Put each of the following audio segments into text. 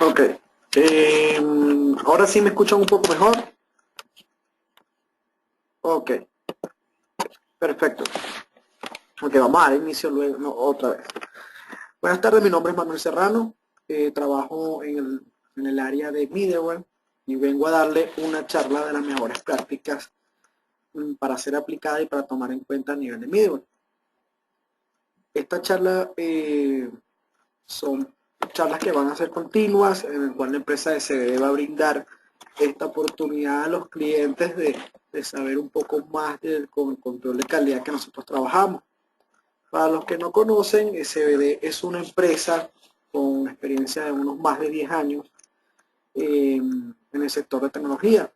Ok. Ahora sí me escuchan un poco mejor. Ok, perfecto. Ok, vamos a dar inicio luego, no, otra vez. Buenas tardes, mi nombre es Manuel Serrano. Trabajo en el área de middleware y vengo a darle una charla de las mejores prácticas para ser aplicada y para tomar en cuenta a nivel de middleware. Esta charla son charlas que van a ser continuas, en el cual la empresa de CBD va a brindar esta oportunidad a los clientes de saber un poco más con el control de calidad que nosotros trabajamos. Para los que no conocen, CBD es una empresa con experiencia de unos más de 10 años en el sector de tecnología,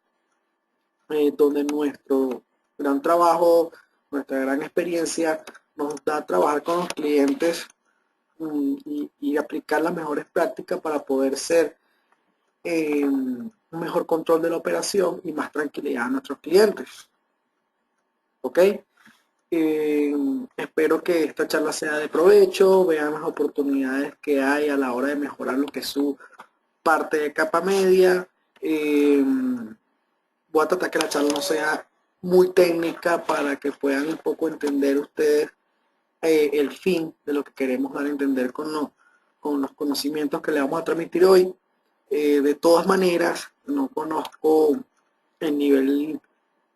donde nuestro gran trabajo, nuestra gran experiencia nos da a trabajar con los clientes y aplicar las mejores prácticas para poder ser un mejor control de la operación y más tranquilidad a nuestros clientes. ¿Ok? Espero que esta charla sea de provecho, vean las oportunidades que hay a la hora de mejorar lo que es su parte de capa media. Voy a tratar que la charla no sea muy técnica para que puedan un poco entender ustedes el fin de lo que queremos dar a entender con los conocimientos que le vamos a transmitir hoy. De todas maneras, no conozco el nivel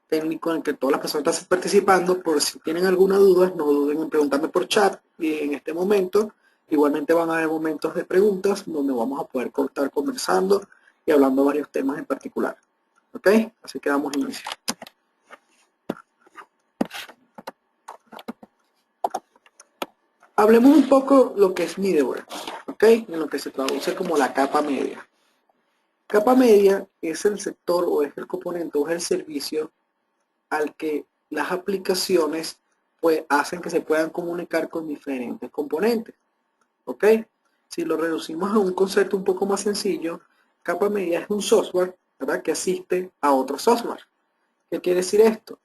técnico en el que todas las personas están participando. Por si tienen alguna duda, no duden en preguntarme por chat y en este momento. Igualmente van a haber momentos de preguntas donde vamos a poder estar conversando y hablando varios temas en particular. ¿Ok? Así que damos inicio. Hablemos un poco lo que es middleware, ¿ok? En lo que se traduce como la capa media. Capa media es el sector o es el componente o es el servicio al que las aplicaciones pues, hacen que se puedan comunicar con diferentes componentes, ¿ok? Si lo reducimos a un concepto un poco más sencillo, capa media es un software, ¿verdad?, que asiste a otro software. ¿Qué quiere decir esto?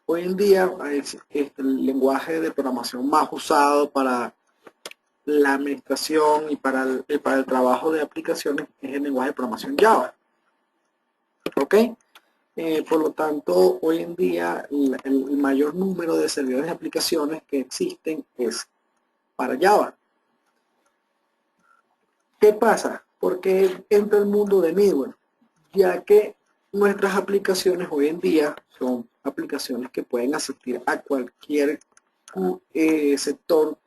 Hoy en día es el lenguaje de programación más usado para la administración y para el trabajo de aplicaciones es el lenguaje de programación Java. ¿Ok? Por lo tanto, hoy en día el mayor número de servidores de aplicaciones que existen es para Java. ¿Qué pasa? Porque entra el mundo de middleware, ya que nuestras aplicaciones hoy en día son aplicaciones que pueden asistir a cualquier sector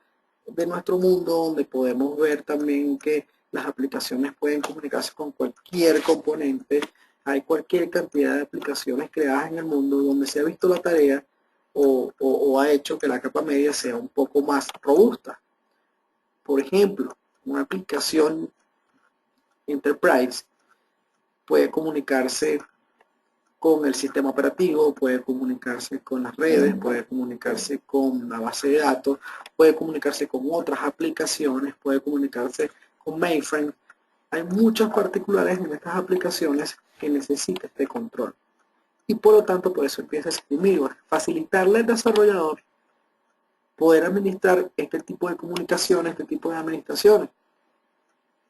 de nuestro mundo, donde podemos ver también que las aplicaciones pueden comunicarse con cualquier componente. Hay cualquier cantidad de aplicaciones creadas en el mundo donde se ha visto la tarea o ha hecho que la capa media sea un poco más robusta. Por ejemplo, una aplicación Enterprise puede comunicarse con el sistema operativo, puede comunicarse con las redes, puede comunicarse con la base de datos, puede comunicarse con otras aplicaciones, puede comunicarse con mainframe. Hay muchos particulares en estas aplicaciones que necesitan este control. Y por lo tanto, por eso empieza a escribir, facilitarle al desarrollador poder administrar este tipo de comunicaciones, este tipo de administraciones,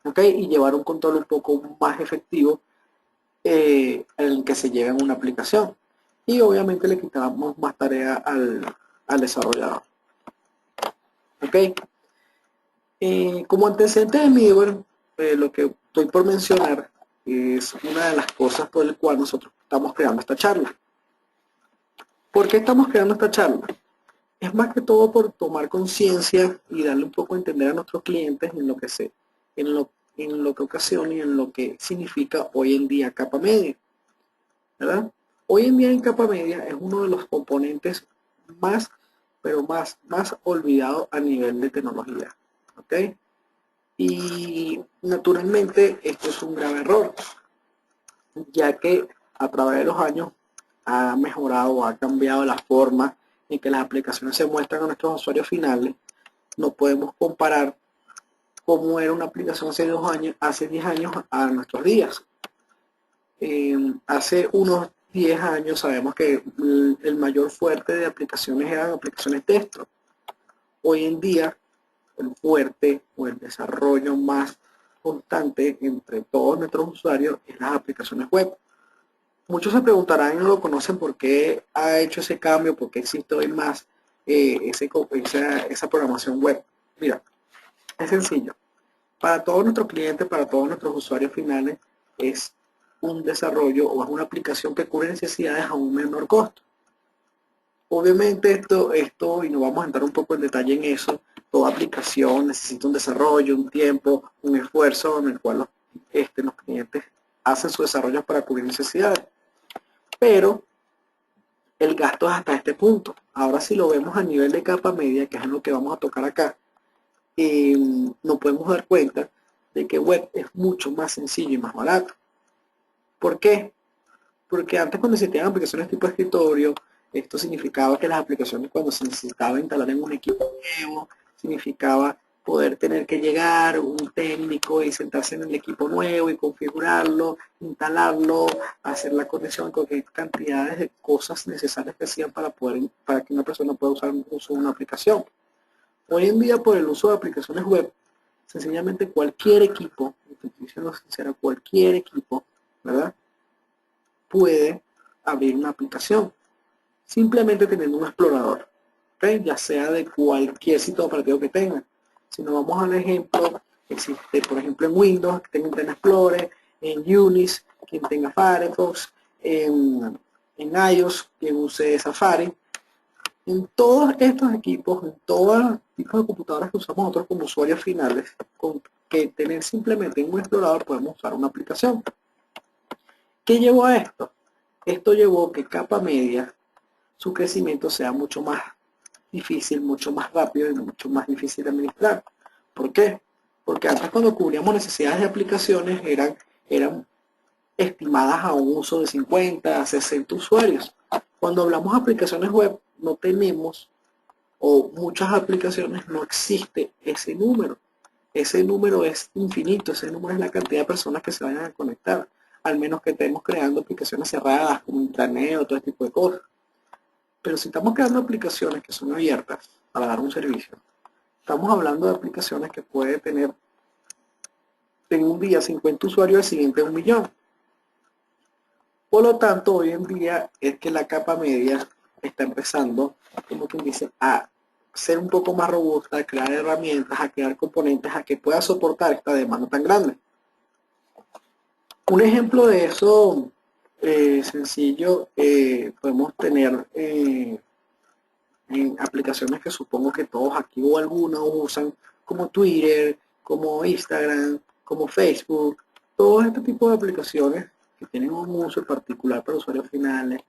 ¿ok? Y llevar un control un poco más efectivo en el que se lleve en una aplicación. Y obviamente le quitamos más tarea al desarrollador. ¿Ok? Como antecedente de middleware, lo que estoy por mencionar es una de las cosas por el cual nosotros estamos creando esta charla. ¿Por qué estamos creando esta charla? Es más que todo por tomar conciencia y darle un poco a entender a nuestros clientes en lo que ocasiona y en lo que significa hoy en día capa media, ¿verdad? Hoy en día en capa media es uno de los componentes más, pero más olvidado a nivel de tecnología, ¿ok? Y naturalmente esto es un grave error, ya que a través de los años ha mejorado o ha cambiado la forma en que las aplicaciones se muestran a nuestros usuarios finales. No podemos comparar cómo era una aplicación hace 10 años a nuestros días. Hace unos 10 años sabemos que el mayor fuerte de aplicaciones eran aplicaciones desktop. Hoy en día el fuerte o el desarrollo más constante entre todos nuestros usuarios es las aplicaciones web. Muchos se preguntarán y no lo conocen por qué ha hecho ese cambio, por qué existe hoy más esa programación web. Mira, es sencillo. Para todos nuestros clientes, para todos nuestros usuarios finales, es un desarrollo o es una aplicación que cubre necesidades a un menor costo. Obviamente y nos vamos a entrar un poco en detalle en eso, toda aplicación necesita un desarrollo, un tiempo, un esfuerzo en el cual los clientes hacen su desarrollo para cubrir necesidades. Pero el gasto es hasta este punto. Ahora si lo vemos a nivel de capa media, que es lo que vamos a tocar acá, nos podemos dar cuenta de que web es mucho más sencillo y más barato. ¿Por qué? Porque antes cuando existían aplicaciones tipo escritorio, esto significaba que las aplicaciones cuando se necesitaba instalar en un equipo nuevo, significaba poder tener que llegar un técnico y sentarse en el equipo nuevo y configurarlo, instalarlo, hacer la conexión con cantidades de cosas necesarias que hacían para que una persona pueda usar una aplicación. Hoy en día, por el uso de aplicaciones web, sencillamente cualquier equipo, cualquier equipo, ¿verdad?, puede abrir una aplicación simplemente teniendo un explorador, ¿okay?, ya sea de cualquier sistema operativo que tenga. Si nos vamos al ejemplo, existe por ejemplo en Windows, que tenga Internet Explorer, en Unix, quien tenga Firefox, en iOS, quien use Safari. En todos estos equipos, en todos los tipos de computadoras que usamos nosotros como usuarios finales, con que tener simplemente un explorador podemos usar una aplicación. ¿Qué llevó a esto? Esto llevó a que capa media, su crecimiento sea mucho más difícil, mucho más rápido y mucho más difícil de administrar. ¿Por qué? Porque antes cuando cubríamos necesidades de aplicaciones eran estimadas a un uso de 50 a 60 usuarios. Cuando hablamos de aplicaciones web, no tenemos, o muchas aplicaciones no existe ese número. Ese número es infinito, ese número es la cantidad de personas que se vayan a conectar, al menos que estemos creando aplicaciones cerradas como Intranet o todo este tipo de cosas. Pero si estamos creando aplicaciones que son abiertas para dar un servicio, estamos hablando de aplicaciones que puede tener en un día 50 usuarios, el siguiente 1.000.000. Por lo tanto, hoy en día es que la capa media está empezando, como quien dice, a ser un poco más robusta, a crear herramientas, a crear componentes, a que pueda soportar esta demanda tan grande. Un ejemplo de eso sencillo, podemos tener en aplicaciones que supongo que todos aquí o algunos usan, como Twitter, como Instagram, como Facebook, todo este tipo de aplicaciones que tienen un uso particular para usuarios finales.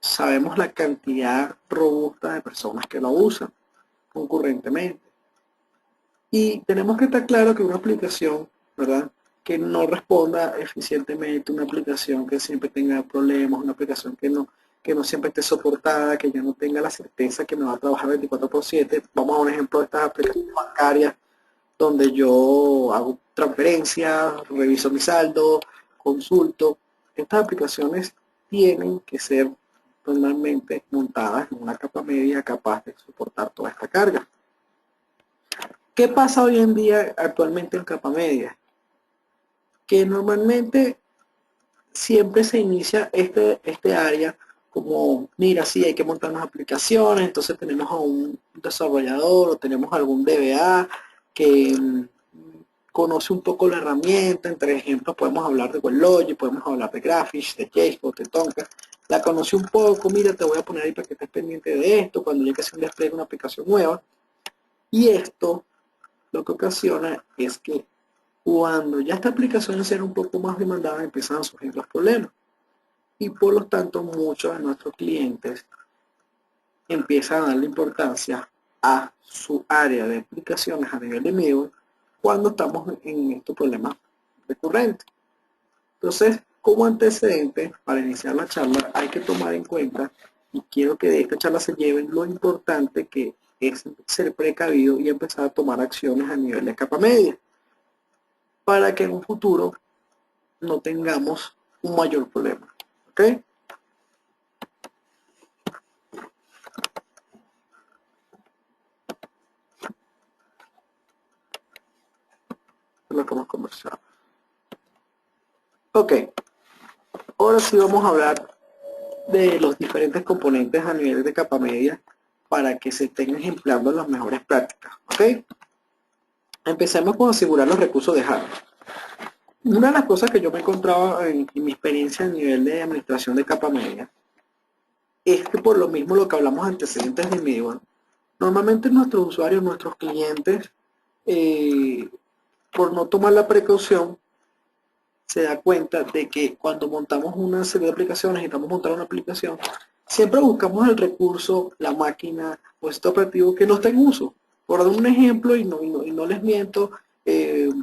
Sabemos la cantidad robusta de personas que lo usan concurrentemente. Y tenemos que estar claro que una aplicación, ¿verdad?, que no responda eficientemente, una aplicación que siempre tenga problemas, una aplicación que no siempre esté soportada, que ya no tenga la certeza que me va a trabajar 24/7. Vamos a un ejemplo de estas aplicaciones bancarias donde yo hago transferencias, reviso mi saldo, consulto. Estas aplicaciones tienen que ser normalmente montadas en una capa media capaz de soportar toda esta carga. ¿Qué pasa hoy en día actualmente en capa media? Que normalmente siempre se inicia este área como, mira, sí, hay que montar unas aplicaciones, entonces tenemos a un desarrollador o tenemos algún DBA que conoce un poco la herramienta. Entre ejemplos podemos hablar de WebLogic, podemos hablar de Graphics, de JSpot, de Tonka. La conoce un poco, mira, te voy a poner ahí para que estés pendiente de esto cuando llegue a hacer un despliegue de una aplicación nueva. Y esto lo que ocasiona es que cuando ya esta aplicación será un poco más demandada, empiezan a surgir los problemas. Y por lo tanto, muchos de nuestros clientes empiezan a darle importancia a su área de aplicaciones a nivel de middleware cuando estamos en estos problemas recurrentes. Entonces, como antecedente, para iniciar la charla, hay que tomar en cuenta, y quiero que de esta charla se lleven lo importante que es ser precavido y empezar a tomar acciones a nivel de capa media, para que en un futuro no tengamos un mayor problema. ¿Ok? lo que hemos conversado. Ok, ahora sí vamos a hablar de los diferentes componentes a nivel de capa media para que se estén ejemplando las mejores prácticas. Ok, empecemos con asegurar los recursos de hardware. Una de las cosas que yo me encontraba en mi experiencia a nivel de administración de capa media es que por lo mismo lo que hablamos antecedentes de middleware, normalmente nuestros usuarios, nuestros clientes, por no tomar la precaución, se da cuenta de que cuando montamos una serie de aplicaciones, necesitamos montar una aplicación, siempre buscamos el recurso, la máquina o este operativo que no está en uso. Por dar un ejemplo, y no les miento,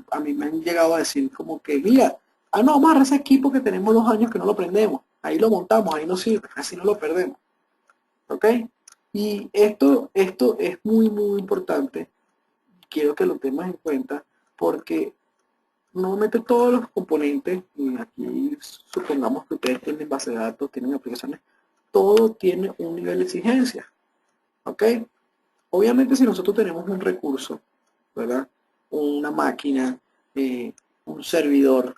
a mí me han llegado a decir como que, mira, no, amarra ese equipo que tenemos 2 años que no lo prendemos, ahí lo montamos, ahí no sirve, así no lo perdemos. ¿Ok? Y esto es muy, muy importante, quiero que lo tengas en cuenta, porque normalmente todos los componentes, y aquí supongamos que ustedes tienen base de datos, tienen aplicaciones, todo tiene un nivel de exigencia. ¿Ok? Obviamente si nosotros tenemos un recurso, ¿verdad? Una máquina, un servidor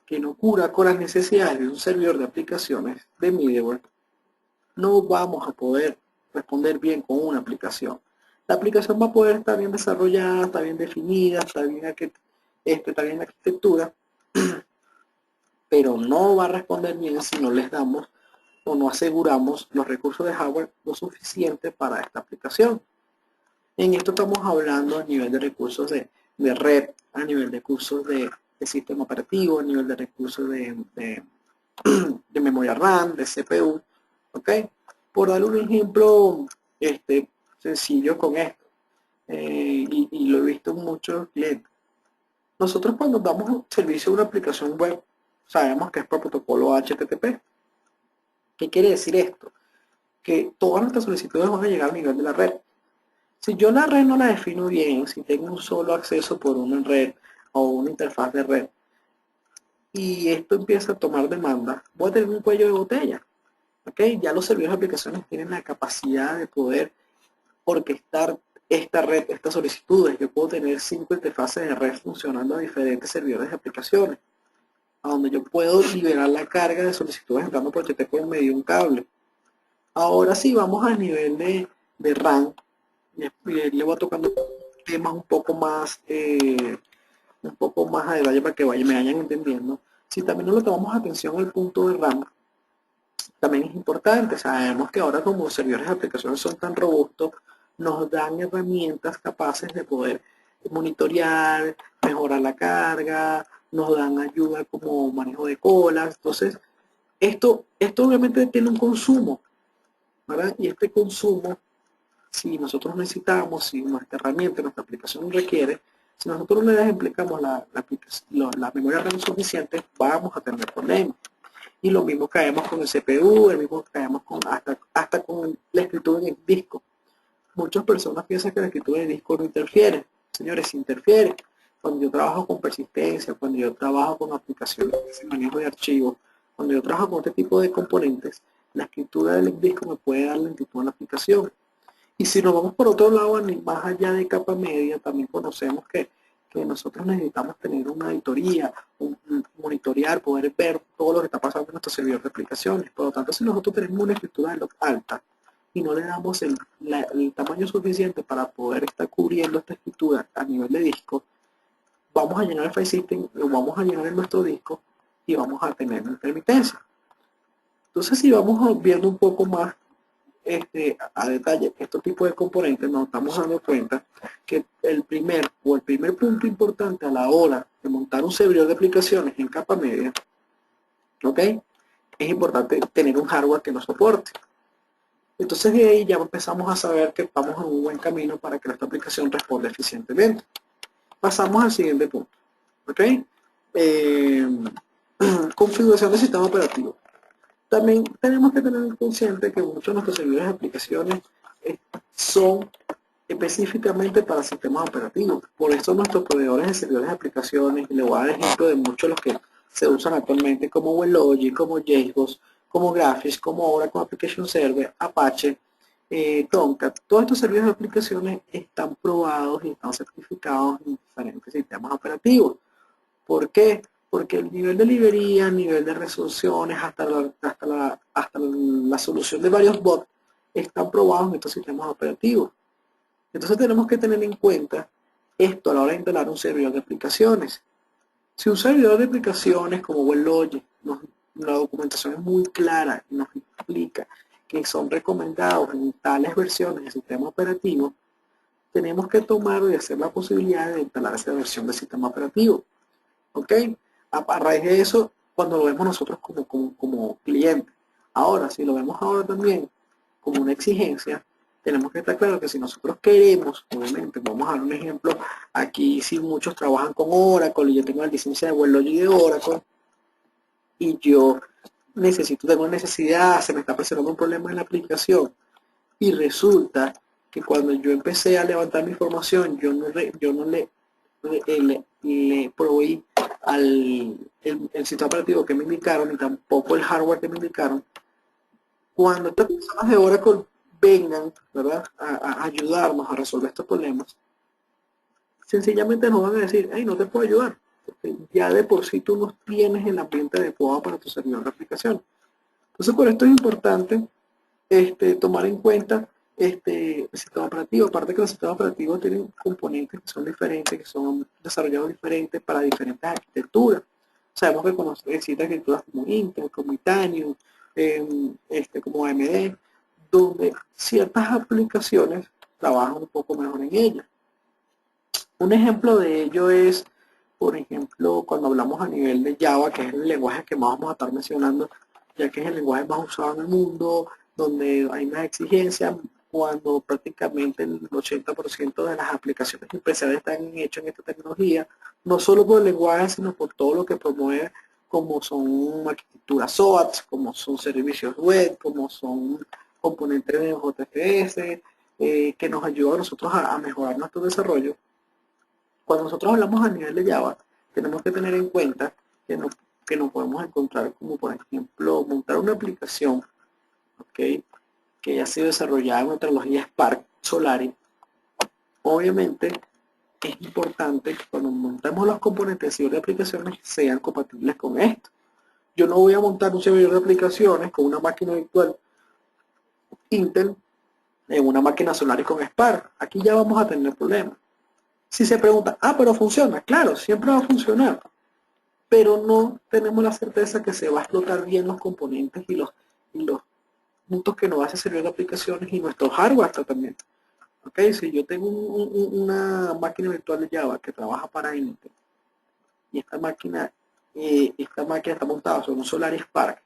que no cura con las necesidades de un servidor de aplicaciones de middleware, no vamos a poder responder bien con una aplicación. La aplicación va a poder estar bien desarrollada, está bien definida, está bien la arquitectura, pero no va a responder bien si no les damos o no aseguramos los recursos de hardware lo suficiente para esta aplicación. En esto estamos hablando a nivel de recursos de red, a nivel de recursos de sistema operativo, a nivel de recursos de memoria RAM, de CPU, ¿ok? Por dar un ejemplo sencillo con esto, y lo he visto en muchos clientes. Nosotros cuando damos un servicio a una aplicación web, sabemos que es por protocolo HTTP. ¿Qué quiere decir esto? Que todas nuestras solicitudes van a llegar a nivel de la red. Si yo la red no la defino bien, si tengo un solo acceso por una red o una interfaz de red, y esto empieza a tomar demanda, voy a tener un cuello de botella. ¿Okay? Ya los servidores de aplicaciones tienen la capacidad de poder orquestar esta red, estas solicitudes. Yo puedo tener 5 interfaces de red funcionando a diferentes servidores de aplicaciones, a donde yo puedo liberar la carga de solicitudes entrando por HTTP por medio de un cable. Ahora sí, vamos al nivel de RAM. Le voy tocando temas un poco más a detalle para que me vayan entendiendo. Si también no le tomamos atención al punto de RAM, también es importante. Sabemos que ahora como los servidores de aplicaciones son tan robustos, nos dan herramientas capaces de poder monitorear, mejorar la carga, nos dan ayuda como manejo de colas. Entonces, esto obviamente tiene un consumo, ¿verdad? Y este consumo, si nosotros necesitamos, si nuestra herramienta, nuestra aplicación requiere, si nosotros no le aplicamos la memoria RAM suficiente, vamos a tener problemas. Y lo mismo caemos con el CPU, el mismo caemos con hasta con la escritura en el disco. Muchas personas piensan que la escritura en el disco no interfiere. Señores, interfiere. Cuando yo trabajo con persistencia, cuando yo trabajo con aplicaciones de manejo de archivos, cuando yo trabajo con este tipo de componentes, la escritura del disco me puede dar lentitud a la aplicación. Y si nos vamos por otro lado, más allá de capa media, también conocemos que nosotros necesitamos tener una auditoría, monitorear, poder ver todo lo que está pasando en nuestro servidor de aplicaciones. Por lo tanto, si nosotros tenemos una escritura de log alta y no le damos el tamaño suficiente para poder estar cubriendo esta escritura a nivel de disco, vamos a llenar el file system, lo vamos a llenar en nuestro disco y vamos a tener intermitencia. Entonces, si vamos viendo un poco más a detalle estos tipos de componentes, nos estamos dando cuenta que el primer punto importante a la hora de montar un servidor de aplicaciones en capa media, ¿ok? Es importante tener un hardware que nos soporte. Entonces de ahí ya empezamos a saber que estamos en un buen camino para que nuestra aplicación responda eficientemente. Pasamos al siguiente punto, ¿ok? Configuración del sistema operativo. También tenemos que tener consciente que muchos de nuestros servidores de aplicaciones son específicamente para sistemas operativos. Por eso nuestros proveedores de servidores de aplicaciones, y le voy a dar ejemplo de muchos de los que se usan actualmente, como WebLogic, como JBoss, como Graphics, como Oracle Application Server, Apache, Tomcat. Todos estos servidores de aplicaciones están probados y están certificados en diferentes sistemas operativos. ¿Por qué? Porque el nivel de librería, el nivel de resoluciones, hasta la solución de varios bots están probados en estos sistemas operativos. Entonces tenemos que tener en cuenta esto a la hora de instalar un servidor de aplicaciones. Si un servidor de aplicaciones como WebLogic, la documentación es muy clara y nos explica que son recomendados en tales versiones del sistema operativo, tenemos que tomar y hacer la posibilidad de instalar esa versión del sistema operativo. ¿Ok? A raíz de eso, cuando lo vemos nosotros como cliente. Ahora, si lo vemos ahora también como una exigencia, tenemos que estar claros que si nosotros queremos, obviamente, vamos a dar un ejemplo, aquí si muchos trabajan con Oracle y yo tengo la licencia de WebLogic de Oracle y yo tengo necesidad, se me está presentando un problema en la aplicación y resulta que cuando yo empecé a levantar mi información, yo no le proveí el sistema operativo que me indicaron y tampoco el hardware que me indicaron. Cuando estas personas de Oracle vengan, ¿verdad?, a ayudarnos a resolver estos problemas, sencillamente nos van a decir, hey, no te puedo ayudar, porque ya de por sí tú no tienes el ambiente adecuado para tu servidor de aplicación. Entonces, por esto es importante tomar en cuenta el sistema operativo. Aparte que los sistemas operativos tienen componentes que son diferentes, que son desarrollados diferentes para diferentes arquitecturas. Sabemos que existen arquitecturas como Intel, como Titanium, como AMD, donde ciertas aplicaciones trabajan un poco mejor en ellas. Un ejemplo de ello es, por ejemplo, cuando hablamos a nivel de Java, que es el lenguaje que más vamos a estar mencionando, ya que es el lenguaje más usado en el mundo, donde hay más exigencias, cuando prácticamente el 80% de las aplicaciones empresariales están hechas en esta tecnología, no solo por el lenguaje, sino por todo lo que promueve, como son arquitecturas SOAT, como son servicios web, como son componentes de JFS, que nos ayudan a nosotros a mejorar nuestro desarrollo. Cuando nosotros hablamos a nivel de Java, tenemos que tener en cuenta que nos podemos encontrar como, por ejemplo, montar una aplicación, ¿okay?, que ya ha sido desarrollada en una tecnología Spark Solari. Obviamente es importante que cuando montemos los componentes de aplicaciones sean compatibles con esto. Yo no voy a montar un servidor de aplicaciones con una máquina virtual Intel en una máquina Solari con Spark. Aquí ya vamos a tener problemas. Si se pregunta, pero funciona, claro, siempre va a funcionar, pero no tenemos la certeza que se va a explotar bien los componentes y los puntos que nos hace servir de aplicaciones y nuestro hardware hasta también. Ok, si yo tengo una máquina virtual de Java que trabaja para Intel y esta máquina está montada sobre un Solaris Spark,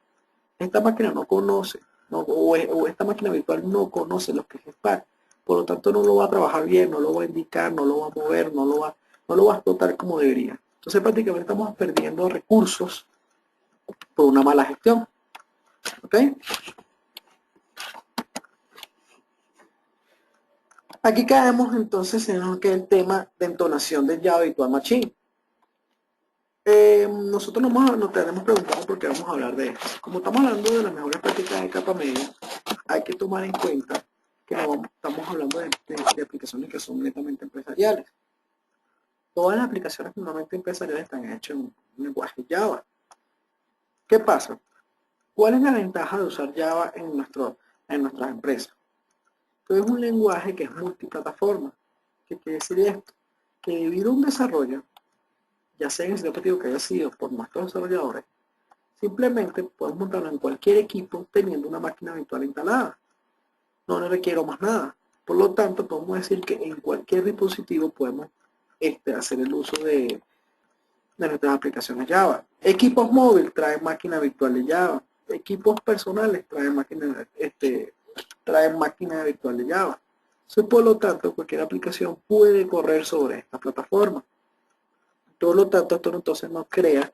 esta máquina no conoce, o esta máquina virtual no conoce lo que es Spark, por lo tanto no lo va a trabajar bien, no lo va a indicar, no lo va a mover, no lo va a explotar como debería. Entonces prácticamente estamos perdiendo recursos por una mala gestión. ¿Ok? Aquí caemos entonces en lo que es el tema de entonación de Java Virtual Machine. Nosotros nos tenemos preguntado por qué vamos a hablar de esto. Como estamos hablando de las mejores prácticas de capa media, hay que tomar en cuenta que estamos hablando de aplicaciones que son netamente empresariales. Todas las aplicaciones normalmente empresariales están hechas en un lenguaje Java. ¿Qué pasa? ¿Cuál es la ventaja de usar Java en nuestras empresas? Que es un lenguaje que es multiplataforma. ¿Qué quiere decir esto? Que debido a un desarrollo, ya sea en el sistema operativo que haya sido por nuestros desarrolladores, simplemente podemos montarlo en cualquier equipo teniendo una máquina virtual instalada. No le requiero más nada. Por lo tanto, podemos decir que en cualquier dispositivo podemos hacer el uso de nuestras aplicaciones Java. Equipos móviles traen máquina virtual de Java. Equipos personales traen máquina virtual de Java. Entonces, por lo tanto, cualquier aplicación puede correr sobre esta plataforma. Por lo tanto, esto entonces nos crea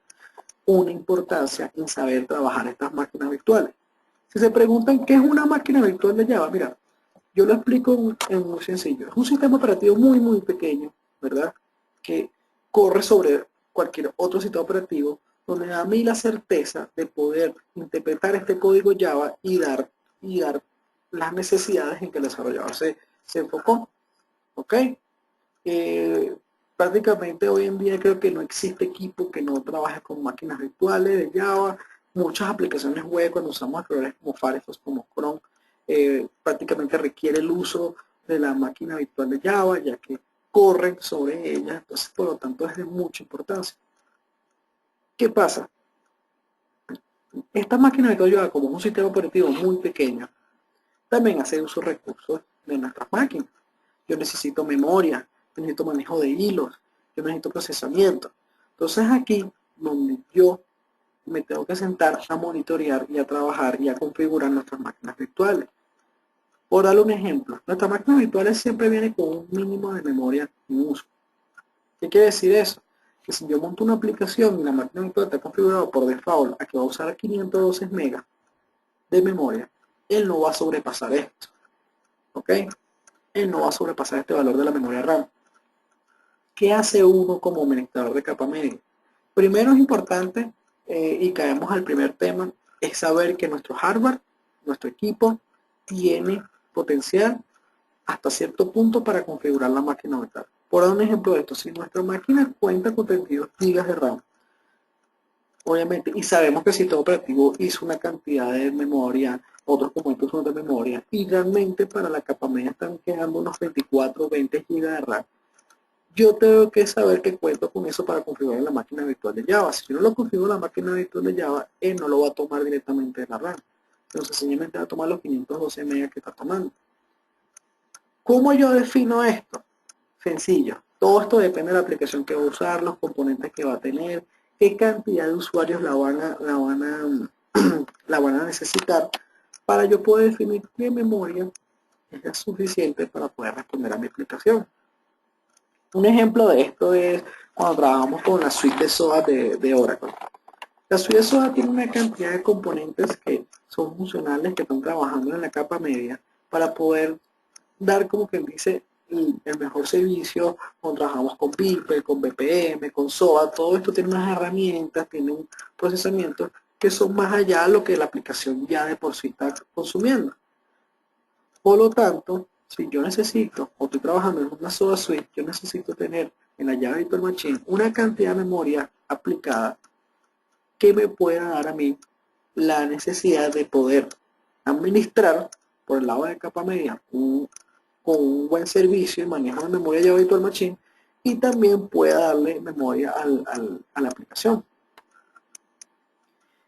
una importancia en saber trabajar estas máquinas virtuales. Si se preguntan qué es una máquina virtual de Java, mira, yo lo explico en muy sencillo. Es un sistema operativo muy pequeño, ¿verdad?, que corre sobre cualquier otro sistema operativo, donde da a mí la certeza de poder interpretar este código Java y dar las necesidades en que el desarrollador se enfocó. ¿Ok? Prácticamente hoy en día creo que no existe equipo que no trabaje con máquinas virtuales de Java. Muchas aplicaciones web cuando usamos exploradores como Firefox, como Chrome, prácticamente requiere el uso de la máquina virtual de Java, ya que corren sobre ella, entonces por lo tanto es de mucha importancia. ¿Qué pasa? Esta máquina virtual de Java, como es un sistema operativo muy pequeño, también hace uso de recursos de nuestras máquinas. Yo necesito memoria, yo necesito manejo de hilos, yo necesito procesamiento. Entonces aquí, donde yo me tengo que sentar a monitorear y a trabajar y a configurar nuestras máquinas virtuales. Por darle un ejemplo, nuestras máquinas virtuales siempre vienen con un mínimo de memoria en uso. ¿Qué quiere decir eso? Que si yo monto una aplicación y la máquina virtual está configurada por default a que va a usar 512 megas de memoria, él no va a sobrepasar esto. ¿Ok? Él no va a sobrepasar este valor de la memoria RAM. ¿Qué hace uno como administrador de capa media? Primero es importante, y caemos al primer tema, es saber que nuestro hardware, nuestro equipo, tiene potencial hasta cierto punto para configurar la máquina virtual. Por dar un ejemplo de esto, si nuestra máquina cuenta con 32 GB de RAM, obviamente, y sabemos que el sistema operativo hizo una cantidad de memoria, otros componentes son de memoria, y realmente para la capa media están quedando unos 24 o 20 GB de RAM. Yo tengo que saber que cuento con eso para configurar la máquina virtual de Java. Si yo no lo configuro en la máquina virtual de Java, él no lo va a tomar directamente de la RAM. Entonces, sencillamente va a tomar los 512 megas que está tomando. ¿Cómo yo defino esto? Sencillo. Todo esto depende de la aplicación que va a usar, los componentes que va a tener, qué cantidad de usuarios la van a necesitar para yo poder definir qué memoria es suficiente para poder responder a mi aplicación. Un ejemplo de esto es cuando trabajamos con la suite de SOA de Oracle. La suite de SOA tiene una cantidad de componentes que son funcionales, que están trabajando en la capa media para poder dar, como quien dice, el mejor servicio. Cuando trabajamos con Viper, con BPM, con SOA, todo esto tiene unas herramientas, tiene un procesamiento que son más allá de lo que la aplicación ya de por sí está consumiendo. Por lo tanto, si yo necesito, o estoy trabajando en una sola suite, yo necesito tener en la Java Virtual Machine una cantidad de memoria aplicada que me pueda dar a mí la necesidad de poder administrar por el lado de capa media con un buen servicio y manejo de memoria Java Virtual Machine, y también pueda darle memoria a la aplicación.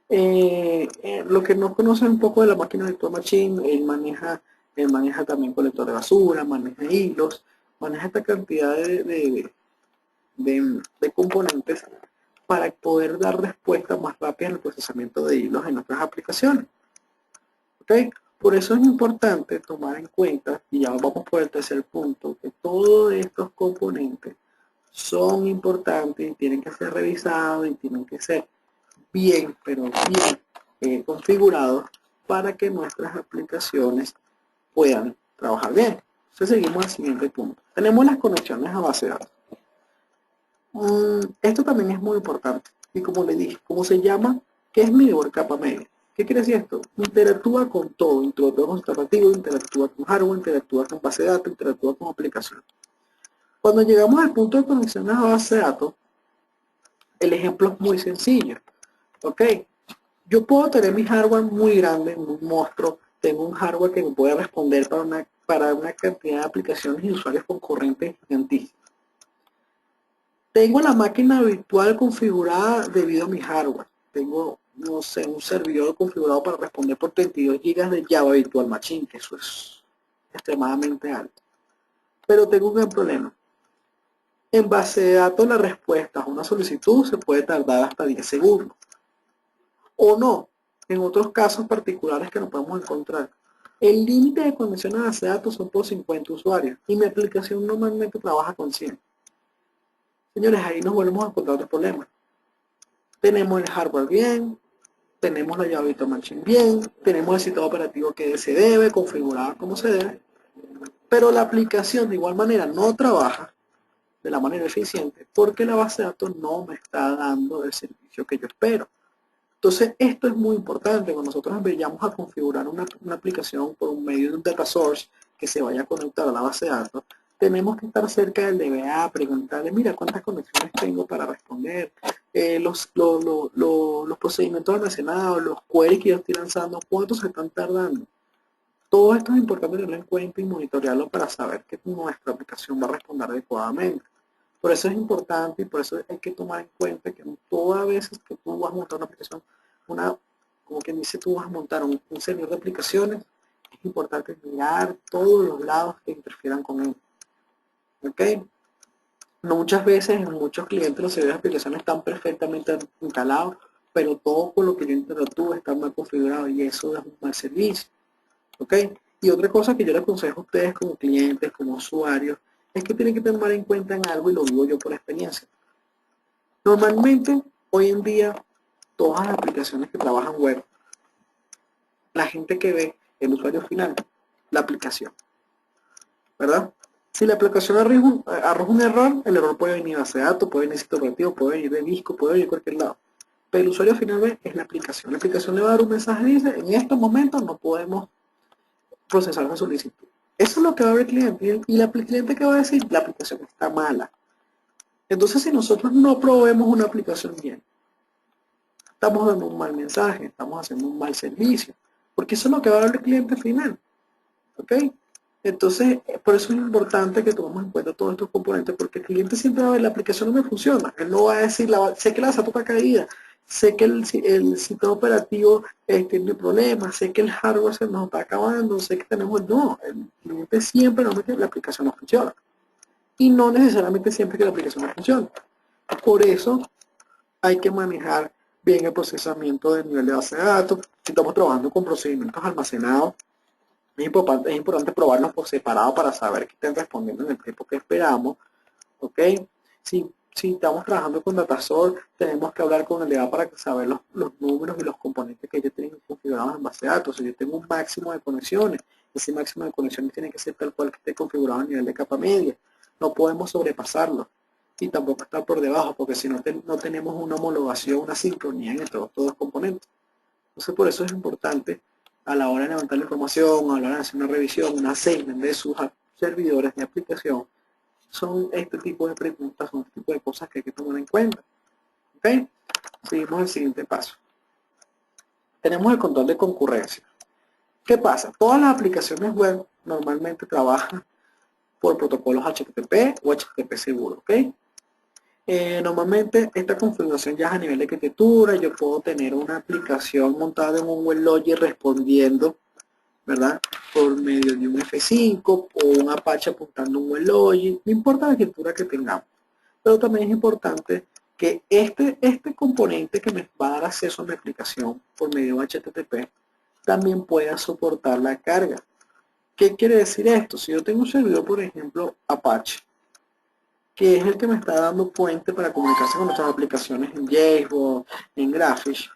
Lo que no conocen un poco de la máquina Virtual Machine, él maneja también colector de basura, maneja hilos, maneja esta cantidad de componentes para poder dar respuestas más rápidas al procesamiento de hilos en otras aplicaciones. ¿Okay? Por eso es importante tomar en cuenta, y ya vamos por el tercer punto, que todos estos componentes son importantes y tienen que ser revisados y tienen que ser bien, pero bien configurados para que nuestras aplicaciones puedan trabajar bien. Entonces seguimos al siguiente punto. Tenemos las conexiones a base de datos. Esto también es muy importante. Y como le dije, ¿cómo se llama? ¿Qué es middleware capa media? ¿Qué quiere decir esto? Interactúa con todo, interactúa con sistema operativo, interactúa con hardware, interactúa con base de datos, interactúa con aplicación. Cuando llegamos al punto de conexiones a base de datos, el ejemplo es muy sencillo. ¿Ok? Yo puedo tener mi hardware muy grande, un monstruo, tengo un hardware que me puede responder para una cantidad de aplicaciones y usuarios concurrentes gigantísimos. Tengo la máquina virtual configurada debido a mi hardware. Tengo, no sé, un servidor configurado para responder por 32 GB de Java Virtual Machine, que eso es extremadamente alto. Pero tengo un gran problema. En base de datos, la respuesta a una solicitud se puede tardar hasta 10 segundos. O no, en otros casos particulares que nos podemos encontrar. El límite de conexión a base de datos son por 50 usuarios y mi aplicación normalmente trabaja con 100. Señores, ahí nos volvemos a encontrar otro problema. Tenemos el hardware bien, tenemos la Java Virtual Machine bien, tenemos el sistema operativo que se debe, configurado como se debe, pero la aplicación de igual manera no trabaja de la manera eficiente porque la base de datos no me está dando el servicio que yo espero. Entonces, esto es muy importante cuando nosotros vayamos a configurar una aplicación por un medio de un data source que se vaya a conectar a la base de datos. tenemos que estar cerca del DBA, preguntarle, mira, ¿cuántas conexiones tengo para responder? Los procedimientos almacenados, los queries que yo estoy lanzando, ¿cuántos se están tardando? Todo esto es importante tenerlo en cuenta y monitorearlo para saber que nuestra aplicación va a responder adecuadamente. Por eso es importante y por eso hay que tomar en cuenta que todas veces que tú vas a montar una aplicación, como quien dice, tú vas a montar un servidor de aplicaciones, es importante mirar todos los lados que interfieran con él. ¿Ok? No, muchas veces en muchos clientes los servidores de aplicaciones están perfectamente instalados, pero todo con lo que yo interactúo está mal configurado y eso es un mal servicio. ¿Ok? Y otra cosa que yo les aconsejo a ustedes como clientes, como usuarios, es que tienen que tomar en cuenta en algo y lo digo yo por experiencia. Normalmente, hoy en día, todas las aplicaciones que trabajan web, la gente que ve el usuario final, la aplicación, ¿verdad? Si la aplicación arroja un error, el error puede venir de base de datos, puede venir de sitio operativo, puede venir de disco, puede venir de cualquier lado. Pero el usuario final ve es la aplicación. La aplicación le va a dar un mensaje y dice, en estos momentos no podemos procesar la solicitud. Eso es lo que va a ver el cliente. Y el cliente que va a decir, la aplicación está mala. Entonces, si nosotros no proveemos una aplicación bien, estamos dando un mal mensaje, estamos haciendo un mal servicio. Porque eso es lo que va a ver el cliente final. ¿Ok? Entonces, por eso es importante que tomemos en cuenta todos estos componentes, porque el cliente siempre va a ver, la aplicación no me funciona. Él no va a decir, sé que la SAP está caída, sé que el sistema operativo tiene problemas, sé que el hardware se nos está acabando, sé que tenemos... No, el cliente siempre nos dice que la aplicación no funciona. Y no necesariamente siempre que la aplicación no funciona. Por eso hay que manejar bien el procesamiento del nivel de base de datos. Si estamos trabajando con procedimientos almacenados, es importante probarlos por separado para saber que estén respondiendo en el tiempo que esperamos. ¿Ok? Si estamos trabajando con Datasol, tenemos que hablar con el DBA para saber los números y los componentes que ellos tienen configurados en base de datos. Si yo tengo un máximo de conexiones, ese máximo de conexiones tiene que ser tal cual que esté configurado a nivel de capa media. No podemos sobrepasarlo y tampoco estar por debajo, porque si no, no tenemos una homologación, una sincronía entre todos los componentes. Entonces, por eso es importante a la hora de levantar la información, a la hora de hacer una revisión, un assessment de sus servidores de aplicación, son este tipo de preguntas, son este tipo de cosas que hay que tomar en cuenta. ¿Ok? Seguimos al siguiente paso. Tenemos el control de concurrencia. ¿Qué pasa? Todas las aplicaciones web normalmente trabajan por protocolos HTTP o HTTP seguro. ¿Ok? Normalmente esta configuración ya es a nivel de arquitectura. Yo puedo tener una aplicación montada en un WebLogic respondiendo, ¿verdad? Por medio de un F5 o un Apache apuntando un WebLogic. No importa la arquitectura que tengamos. Pero también es importante que este componente que me va a dar acceso a mi aplicación por medio de HTTP también pueda soportar la carga. ¿Qué quiere decir esto? Si yo tengo un servidor, por ejemplo, Apache, que es el que me está dando puente para comunicarse con nuestras aplicaciones en JBoss, en Graphics,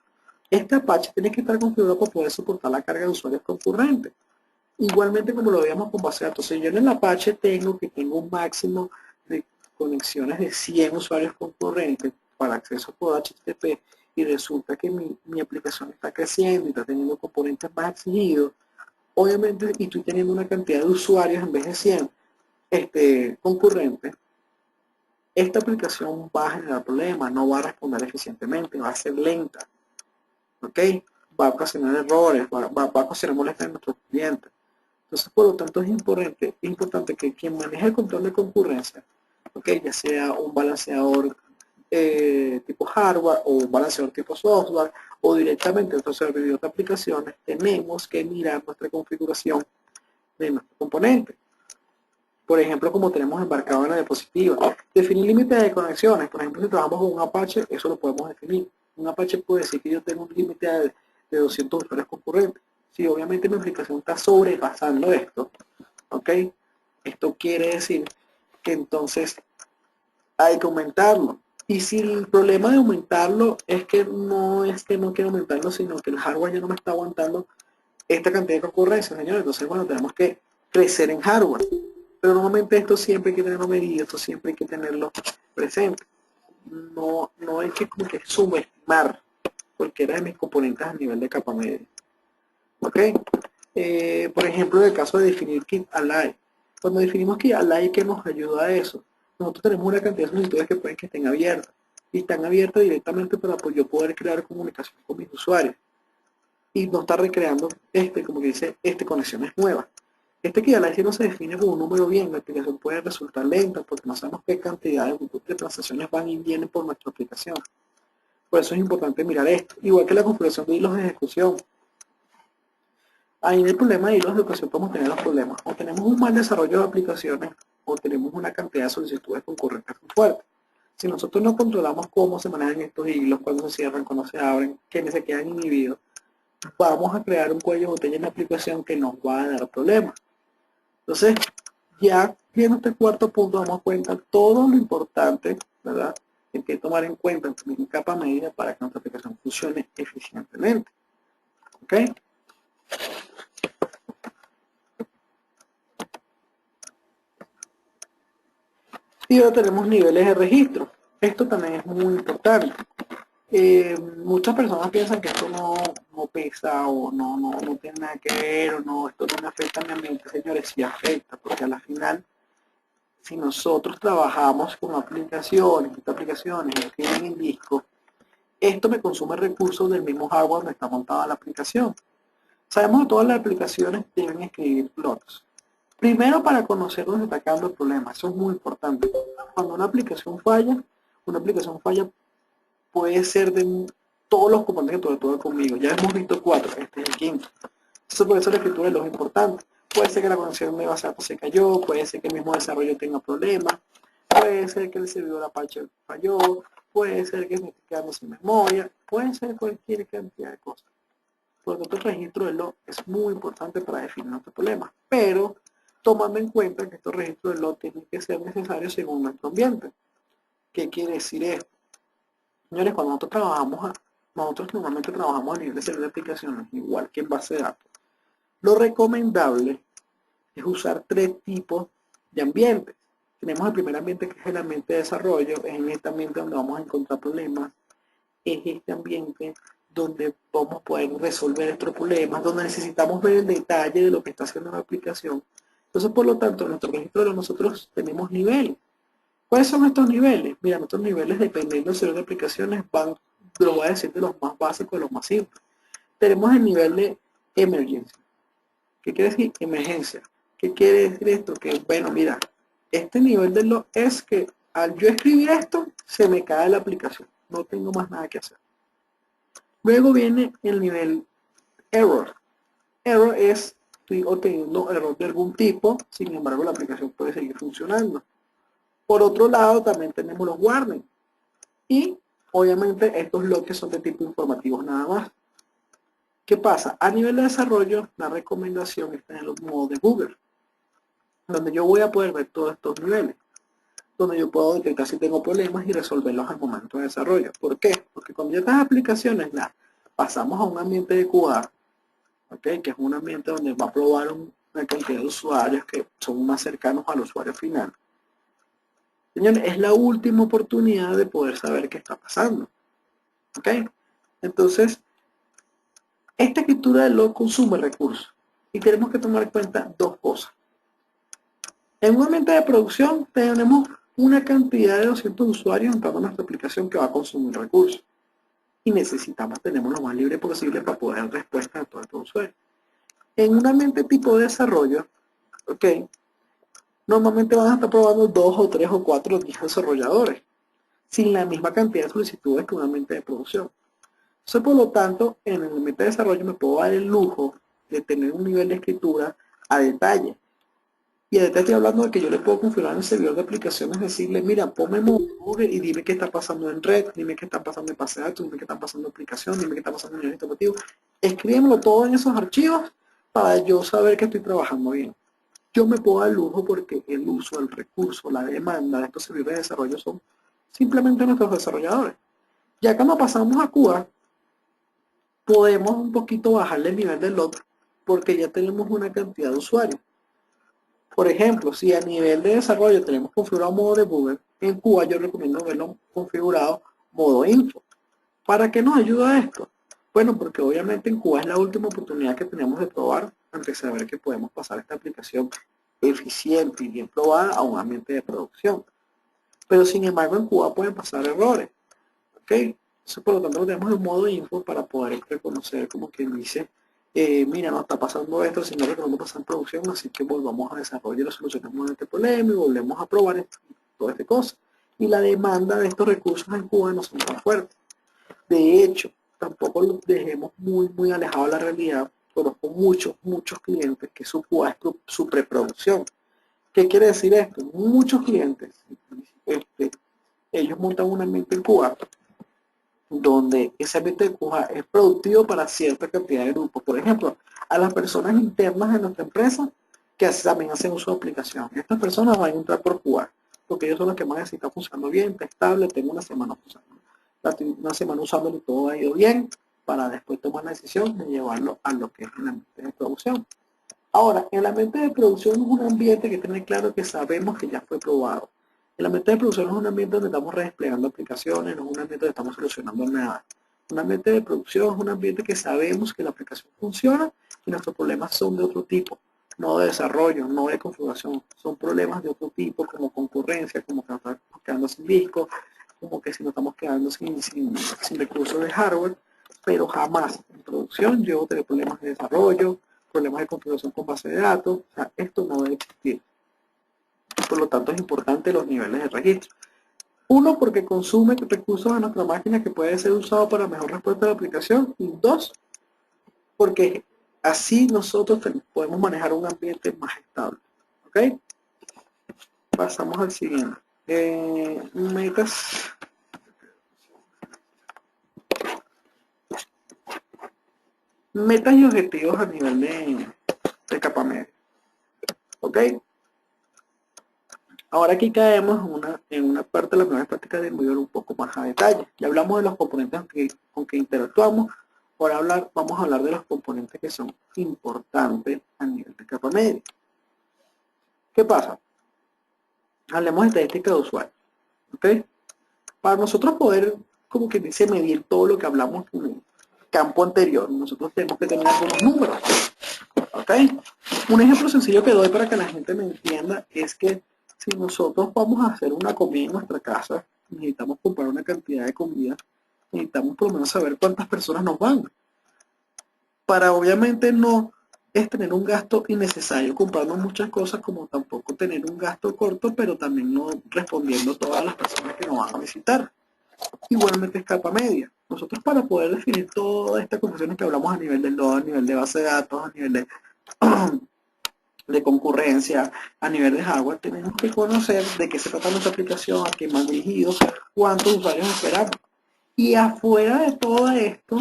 este Apache tiene que estar configurado para poder soportar la carga de usuarios concurrentes. Igualmente como lo veíamos con base de datos, si yo en el Apache tengo un máximo de conexiones de 100 usuarios concurrentes para acceso por HTTP y resulta que mi aplicación está creciendo y está teniendo componentes más exigidos, obviamente, y estoy teniendo una cantidad de usuarios en vez de 100 concurrentes, esta aplicación va a generar problemas, no va a responder eficientemente, va a ser lenta, ¿ok? Va a ocasionar errores, va a ocasionar molestias en nuestros clientes. Entonces, por lo tanto, es importante que quien maneje el control de concurrencia, ¿okay? Ya sea un balanceador tipo hardware o un balanceador tipo software o directamente nuestro servidor de aplicaciones, tenemos que mirar nuestra configuración de nuestro componente. Por ejemplo, como tenemos embarcado en la diapositiva, definir límites de conexiones. Por ejemplo, si trabajamos con un Apache, eso lo podemos definir. Un Apache puede decir que yo tengo un límite de 200 usuarios concurrentes. Si obviamente mi aplicación está sobrepasando esto, ¿ok? Esto quiere decir que entonces hay que aumentarlo. Y si el problema de aumentarlo es que no quiero aumentarlo, sino que el hardware ya no me está aguantando esta cantidad de concurrencia, señores, entonces, bueno, tenemos que crecer en hardware. Pero normalmente esto siempre hay que tenerlo medido, esto siempre hay que tenerlo presente. No hay que como que subestimar cualquiera de mis componentes a nivel de capa media. ¿Ok? Por ejemplo, en el caso de definir kit align. Cuando definimos que Alay que nos ayuda a eso, nosotros tenemos una cantidad de solicitudes que pueden que estén abiertas. Y están abiertas directamente para pues, yo poder crear comunicación con mis usuarios. Y no estar recreando, como que dice, conexiones nuevas. Que Alay no se define como un número bien, la aplicación puede resultar lenta porque no sabemos qué cantidad de transacciones van y vienen por nuestra aplicación. Por eso es importante mirar esto. Igual que la configuración de hilos de ejecución. Ahí en el problema de hilos de ejecución podemos tener los problemas. O tenemos un mal desarrollo de aplicaciones o tenemos una cantidad de solicitudes concurrentes muy fuerte. Si nosotros no controlamos cómo se manejan estos hilos, cuándo se cierran, cuándo se abren, quiénes se quedan inhibidos, vamos a crear un cuello de botella en la aplicación que nos va a dar problemas. Entonces, ya viendo este cuarto punto, damos cuenta de todo lo importante, ¿verdad? Que hay que tomar en cuenta en capa medida para que nuestra aplicación funcione eficientemente. ¿Ok? Y ahora tenemos niveles de registro. Esto también es muy importante. Muchas personas piensan que esto no pesa o no tiene nada que ver o no, esto no me afecta a mi ambiente. Señores, sí afecta, porque a la final, si nosotros trabajamos con aplicaciones, estas aplicaciones escriben en disco, esto me consume recursos del mismo hardware donde está montada la aplicación. Sabemos que todas las aplicaciones deben escribir logs. Primero para conocer dónde está quedando el problema, eso es muy importante. Cuando una aplicación falla puede ser de todos los componentes que tuve conmigo. Ya hemos visto 4, este es el quinto. Eso puede ser la escritura de los importantes. Puede ser que la conexión de base de datos se cayó, puede ser que el mismo desarrollo tenga problemas, puede ser que el servidor Apache falló, puede ser que me esté quedando sin memoria, puede ser cualquier cantidad de cosas. Por lo tanto, el registro de log es muy importante para definir nuestro problema, pero tomando en cuenta que estos registros de log tienen que ser necesarios según nuestro ambiente. ¿Qué quiere decir esto? Señores, cuando nosotros normalmente trabajamos a nivel de servidor de aplicaciones, igual que en base de datos. Lo recomendable es usar 3 tipos de ambientes. Tenemos el primer ambiente que es el ambiente de desarrollo, es en este ambiente donde vamos a encontrar problemas, es este ambiente donde vamos a poder resolver estos problemas, donde necesitamos ver el detalle de lo que está haciendo la aplicación. Entonces, por lo tanto, en nuestro registro de nosotros tenemos niveles. ¿Cuáles son estos niveles? Mira, nuestros niveles, dependiendo del servidor de aplicaciones, lo voy a decir de los más básicos a los más simples. Tenemos el nivel de emergencia. ¿Qué quiere decir? Emergencia. ¿Qué quiere decir esto? Que, bueno, mira, este nivel de log es que al yo escribir esto, se me cae la aplicación. No tengo más nada que hacer. Luego viene el nivel error. Error es, estoy obteniendo error de algún tipo, sin embargo la aplicación puede seguir funcionando. Por otro lado, también tenemos los warnings. Y, obviamente, estos logs son de tipo informativos nada más. ¿Qué pasa? A nivel de desarrollo, la recomendación está en los modos de Google, donde yo voy a poder ver todos estos niveles, donde yo puedo detectar si tengo problemas y resolverlos al momento de desarrollo. ¿Por qué? Porque cuando ya estas aplicaciones las pasamos a un ambiente de QA, ¿okay? Que es un ambiente donde va a probar una cantidad de usuarios que son más cercanos al usuario final. Señores, es la última oportunidad de poder saber qué está pasando. ¿Ok? Entonces, esta escritura de log consume recursos. Y tenemos que tomar en cuenta 2 cosas. En un ambiente de producción tenemos una cantidad de 200 usuarios entrando a nuestra aplicación que va a consumir recursos. Y necesitamos tener lo más libre posible para poder dar respuesta a todos estos usuarios. En un ambiente tipo de desarrollo, ¿ok? Normalmente van a estar probando 2 o 3 o 4 o 10 desarrolladores, sin la misma cantidad de solicitudes que un ambiente de producción. Entonces, por lo tanto, en el ambiente de desarrollo me puedo dar el lujo de tener un nivel de escritura a detalle. Y a detalle estoy hablando de que yo le puedo configurar en el servidor de aplicaciones, decirle, mira, ponme Google y dime qué está pasando en red, dime qué está pasando en base de datos, dime qué está pasando en aplicación, dime qué está pasando en el operativo. Escríbemelo todo en esos archivos para yo saber que estoy trabajando bien. Yo me puedo dar el lujo porque el uso, el recurso, la demanda de estos servidores de desarrollo son simplemente nuestros desarrolladores. Ya cuando pasamos a Cuba, podemos un poquito bajarle el nivel del log porque ya tenemos una cantidad de usuarios. Por ejemplo, si a nivel de desarrollo tenemos configurado modo debugger, en Cuba yo recomiendo verlo configurado modo info. ¿Para qué nos ayuda esto? Bueno, porque obviamente en Cuba es la última oportunidad que tenemos de probar antes de saber que podemos pasar esta aplicación eficiente y bien probada a un ambiente de producción. Pero sin embargo en Cuba pueden pasar errores. ¿Ok? Entonces, por lo tanto, tenemos el modo info para poder reconocer, como quien dice, mira, no está pasando esto, sino que no pasa en producción, así que volvamos a desarrollar y solucionemos este problema y volvemos a probar esto, toda esta cosa. Y la demanda de estos recursos en Cuba no son tan fuertes. De hecho, tampoco los dejemos muy alejados de la realidad. Conozco muchos clientes que su Cuba es su preproducción. ¿Qué quiere decir esto? Muchos clientes, ellos montan un ambiente en Cuba donde ese ambiente de Cuba es productivo para cierta cantidad de grupos. Por ejemplo, a las personas internas de nuestra empresa que también hacen uso de aplicación. Estas personas van a entrar por Cuba, porque ellos son los que más necesitan funcionando bien, está estable, tengo una semana usándolo y todo ha ido bien, para después tomar la decisión de llevarlo a lo que es el ambiente de producción. Ahora, el ambiente de producción es un ambiente que tiene claro que sabemos que ya fue probado. El ambiente de producción no es un ambiente donde estamos desplegando aplicaciones, no es un ambiente donde estamos solucionando nada. Un ambiente de producción es un ambiente que sabemos que la aplicación funciona y nuestros problemas son de otro tipo, no de desarrollo, no de configuración, son problemas de otro tipo como concurrencia, como que nos estamos quedando sin disco, como que si nos estamos quedando sin recursos de hardware, pero jamás en producción yo tengo problemas de desarrollo, problemas de configuración con base de datos, o sea, esto no debe existir. Por lo tanto, es importante los niveles de registro. Uno, porque consume recursos a nuestra máquina que puede ser usado para mejor respuesta de la aplicación. Y dos, porque así nosotros podemos manejar un ambiente más estable. ¿Ok? Pasamos al siguiente. Metas. Metas y objetivos a nivel de capa media. ¿Ok? Ahora aquí caemos en una parte de la primera práctica de ver un poco más a detalle. Ya hablamos de los componentes con que interactuamos. Ahora vamos a hablar de los componentes que son importantes a nivel de capa media. ¿Qué pasa? Hablemos de estadística de usuario. ¿Ok? Para nosotros poder, como que dice, medir todo lo que hablamos en el campo anterior, nosotros tenemos que tener algunos números. ¿Ok? Un ejemplo sencillo que doy para que la gente me entienda es que si nosotros vamos a hacer una comida en nuestra casa, necesitamos comprar una cantidad de comida, necesitamos por lo menos saber cuántas personas nos van. Para obviamente no es tener un gasto innecesario comprando muchas cosas, como tampoco tener un gasto corto, pero también no respondiendo a todas las personas que nos van a visitar. Igualmente es capa media. Nosotros para poder definir todas estas confusiones que hablamos a nivel del load, a nivel de base de datos, a nivel de concurrencia, a nivel de hardware, tenemos que conocer de qué se trata nuestra aplicación, a qué más dirigido, cuántos usuarios esperamos. Y afuera de todo esto,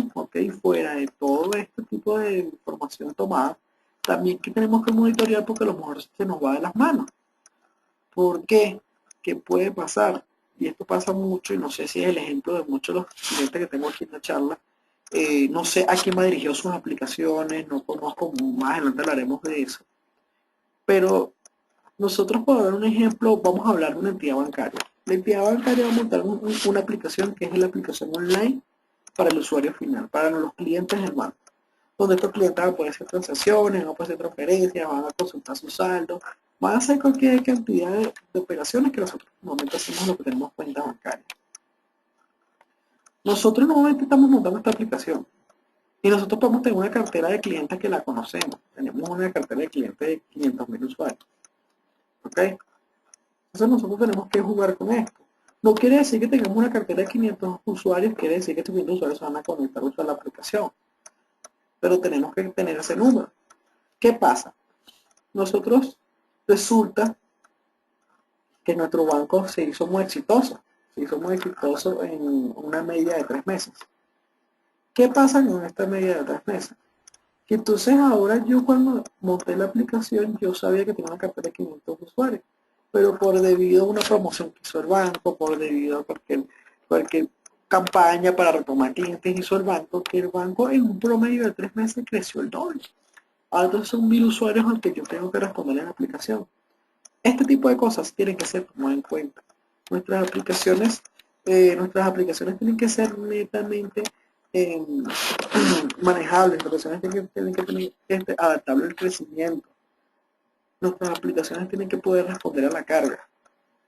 fuera de todo este tipo de información tomada, también que tenemos que monitorear porque a lo mejor se nos va de las manos. ¿Por qué? ¿Qué puede pasar? Y esto pasa mucho, y no sé si es el ejemplo de muchos de los clientes que tengo aquí en la charla. No sé a quién va dirigido sus aplicaciones, no conozco, más adelante hablaremos de eso. Pero nosotros, por dar un ejemplo, vamos a hablar de una entidad bancaria. La entidad bancaria va a montar una aplicación que es la aplicación online para el usuario final, para los clientes del banco, donde estos clientes van a poder hacer transacciones, van a poder hacer transferencias, van a consultar su saldo, van a hacer cualquier cantidad de operaciones que nosotros normalmente hacemos lo que tenemos cuenta bancaria. Nosotros normalmente estamos montando esta aplicación y nosotros podemos tener una cartera de clientes que la conocemos. Tenemos una cartera de clientes de 500.000 usuarios. ¿Ok? Entonces nosotros tenemos que jugar con esto. No quiere decir que tengamos una cartera de 500 usuarios, quiere decir que estos 500 usuarios se van a conectar a la aplicación. Pero tenemos que tener ese número. ¿Qué pasa? Nosotros resulta que nuestro banco se hizo muy exitoso. Se hizo muy exitoso en una media de 3 meses. ¿Qué pasa con esta media de 3 meses? Que entonces ahora yo cuando monté la aplicación, yo sabía que tenía una cartera de 500 usuarios. Pero por debido a una promoción que hizo el banco, por debido a cualquier campaña para retomar clientes hizo el banco, que el banco en un promedio de 3 meses creció el doble. Ahora entonces son 1000 usuarios al que yo tengo que responder en la aplicación. Este tipo de cosas tienen que ser tomadas en cuenta. Nuestras aplicaciones tienen que ser netamente manejables, las aplicaciones tienen que tener adaptable al crecimiento. nuestras aplicaciones tienen que poder responder a la carga.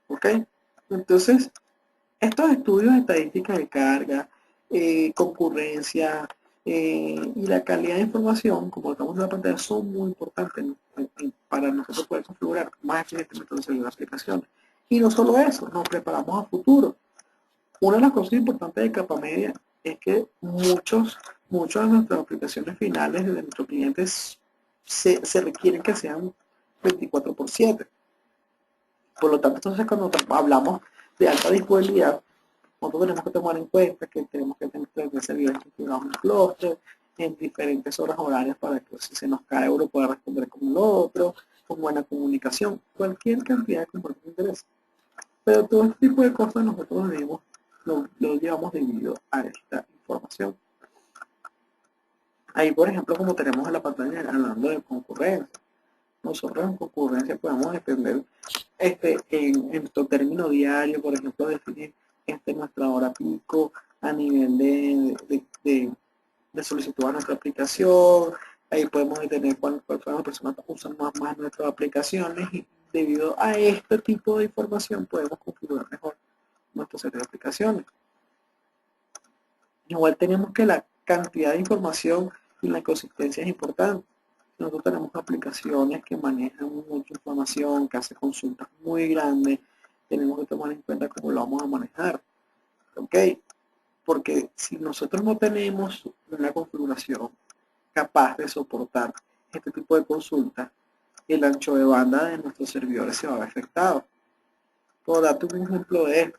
¿Ok? Entonces, estos estudios de estadísticas de carga, concurrencia y la calidad de información, como estamos en la pantalla, son muy importantes para nosotros poder configurar más eficientemente los servidores de aplicaciones. Y no solo eso, nos preparamos a futuro. Una de las cosas importantes de capa media es que muchas de nuestras aplicaciones finales de nuestros clientes se requieren que sean 24/7. Por lo tanto, entonces cuando hablamos de alta disponibilidad, nosotros tenemos que tomar en cuenta que tenemos que tener servidores configurados en clúster, en diferentes horas horarias para que si se nos cae uno pueda responder con el otro, con buena comunicación, cualquier cantidad de componentes de interés. Pero todo este tipo de cosas nosotros lo llevamos debido a esta información. Ahí, por ejemplo, como tenemos en la pantalla hablando de concurrencia, nosotros en concurrencia podemos depender en nuestro término diario, por ejemplo, definir nuestra hora pico a nivel de solicitud a nuestra aplicación. Ahí podemos detener cuáles son las personas que usan más nuestras aplicaciones y debido a este tipo de información podemos configurar mejor nuestro set de aplicaciones. Igual tenemos que la cantidad de información y la consistencia es importante. Nosotros tenemos aplicaciones que manejan mucha información, que hacen consultas muy grandes, tenemos que tomar en cuenta cómo lo vamos a manejar. ¿Ok? Porque si nosotros no tenemos una configuración capaz de soportar este tipo de consultas, el ancho de banda de nuestros servidores se va a ver afectado. Puedo darte un ejemplo de esto.